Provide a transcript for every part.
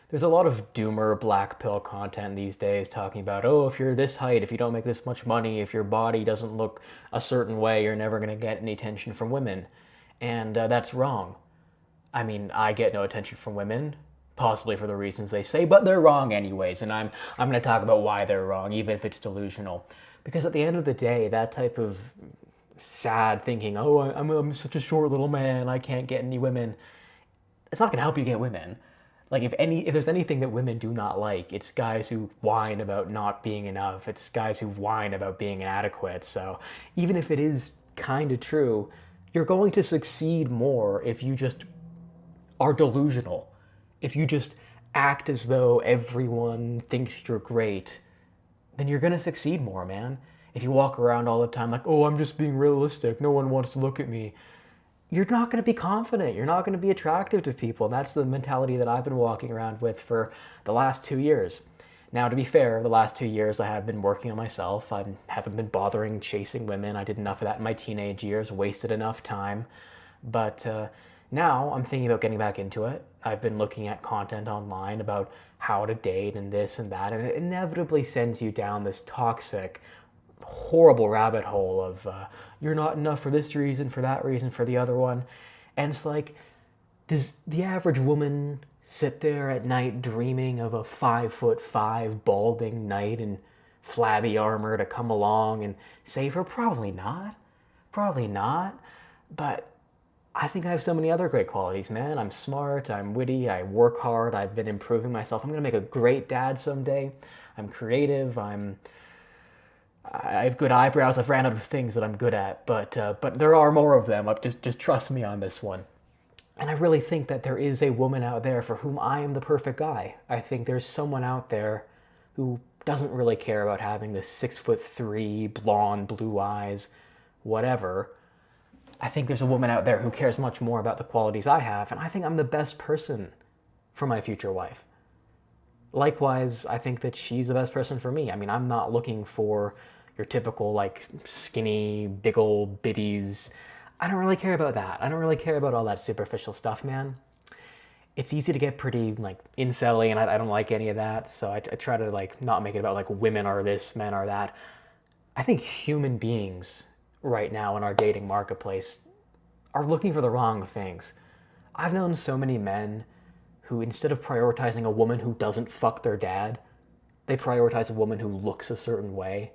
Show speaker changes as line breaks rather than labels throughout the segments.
There's a lot of doomer black pill content these days talking about, oh, if you're this height, if you don't make this much money, if your body doesn't look a certain way, you're never going to get any attention from women. And that's wrong. I mean, I get no attention from women, possibly for the reasons they say, but they're wrong anyways. And I'm going to talk about why they're wrong, even if it's delusional. Because at the end of the day, that type of sad thinking, oh, I'm such a short little man, I can't get any women, it's not going to help you get women. Like if there's anything that women do not like, it's guys who whine about not being enough. It's guys who whine about being inadequate. So even if it is kind of true, you're going to succeed more if you just are delusional. If you just act as though everyone thinks you're great, then you're going to succeed more, man. If you walk around all the time like, oh, I'm just being realistic, no one wants to look at me, you're not going to be confident. You're not going to be attractive to people. And that's the mentality that I've been walking around with for the last 2 years. Now, to be fair, the last 2 years I have been working on myself. I haven't been bothering chasing women. I did enough of that in my teenage years, wasted enough time. But now I'm thinking about getting back into it. I've been looking at content online about how to date and this and that, and it inevitably sends you down this toxic, horrible rabbit hole of you're not enough for this reason, for that reason, for the other one. And it's like, does the average woman sit there at night dreaming of a 5'5" balding knight in flabby armor to come along and save her? Probably not. Probably not. But I think I have so many other great qualities, man. I'm smart, I'm witty, I work hard, I've been improving myself. I'm gonna make a great dad someday. I'm creative, I have good eyebrows. I've ran out of things that I'm good at, but there are more of them. Just trust me on this one. And I really think that there is a woman out there for whom I am the perfect guy. I think there's someone out there who doesn't really care about having this 6'3", blonde, blue eyes, whatever. I think there's a woman out there who cares much more about the qualities I have, and I think I'm the best person for my future wife. Likewise, I think that she's the best person for me. I mean, I'm not looking for your typical, like, skinny, big old biddies. I don't really care about that. I don't really care about all that superficial stuff, man. It's easy to get pretty, like, incel-y, and I don't like any of that, so I try to, like, not make it about, like, women are this, men are that. I think human beings right now in our dating marketplace are looking for the wrong things. I've known so many men who, instead of prioritizing a woman who doesn't fuck their dad, they prioritize a woman who looks a certain way.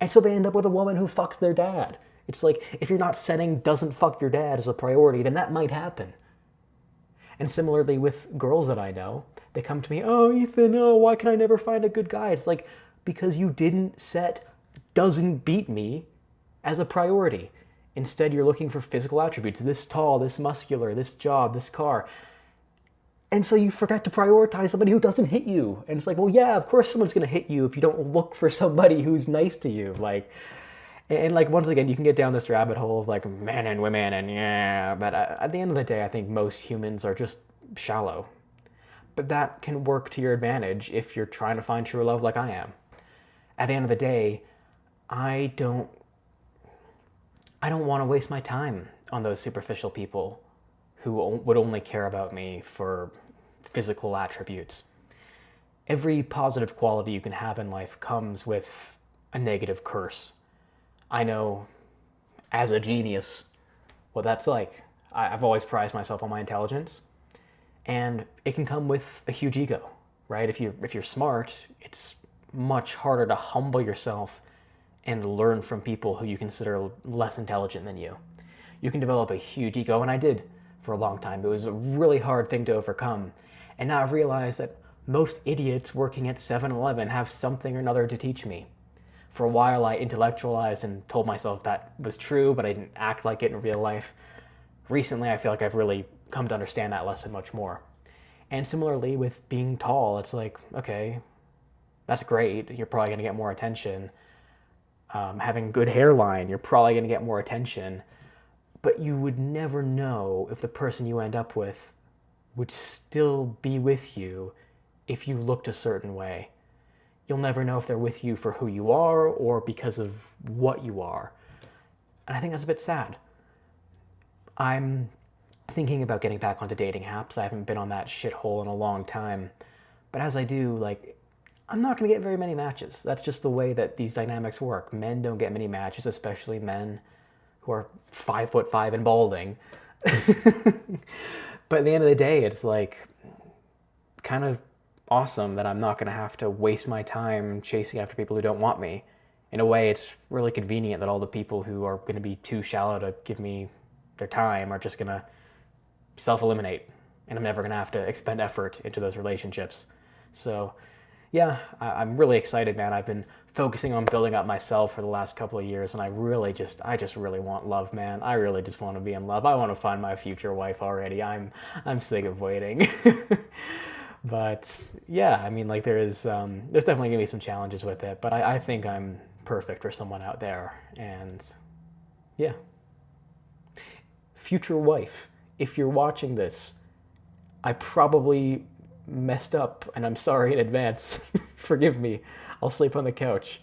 And so they end up with a woman who fucks their dad. It's like, if you're not setting doesn't fuck your dad as a priority, then that might happen. And similarly with girls that I know, they come to me, oh, Ethan, oh, why can I never find a good guy? It's like, because you didn't set doesn't beat me as a priority. Instead, you're looking for physical attributes, this tall, this muscular, this job, this car. And so you forget to prioritize somebody who doesn't hit you. And it's like, well, yeah, of course someone's going to hit you if you don't look for somebody who's nice to you. Like, and like, once again, you can get down this rabbit hole of like men and women and yeah, but at the end of the day, I think most humans are just shallow. But that can work to your advantage if you're trying to find true love like I am. At the end of the day, I don't I don't want to waste my time on those superficial people who would only care about me for physical attributes. Every positive quality you can have in life comes with a negative curse. I know, as a genius, what that's like. I've always prized myself on my intelligence, and it can come with a huge ego, right? If you're smart, it's much harder to humble yourself and learn from people who you consider less intelligent than you. You can develop a huge ego, and I did for a long time. It was a really hard thing to overcome. And now I've realized that most idiots working at 7-Eleven have something or another to teach me. For a while, I intellectualized and told myself that was true, but I didn't act like it in real life. Recently, I feel like I've really come to understand that lesson much more. And similarly, with being tall, it's like, okay, that's great. You're probably going to get more attention. Having good hairline, you're probably going to get more attention. But you would never know if the person you end up with would still be with you if you looked a certain way. You'll never know if they're with you for who you are or because of what you are. And I think that's a bit sad. I'm thinking about getting back onto dating apps. I haven't been on that shithole in a long time. But as I do, like, I'm not going to get very many matches. That's just the way that these dynamics work. Men don't get many matches, especially men who are 5'5" and balding. But at the end of the day, it's like kind of awesome that I'm not going to have to waste my time chasing after people who don't want me. In a way, it's really convenient that all the people who are going to be too shallow to give me their time are just going to self-eliminate, and I'm never going to have to expend effort into those relationships. So yeah, I'm really excited, man. I've been focusing on building up myself for the last couple of years, and I just really want love, man. I really just want to be in love. I want to find my future wife already. I'm sick of waiting. But yeah, I mean, like there's definitely gonna be some challenges with it, but I think I'm perfect for someone out there, and yeah, future wife, if you're watching this, I probably messed up, and I'm sorry in advance. Forgive me. I'll sleep on the couch.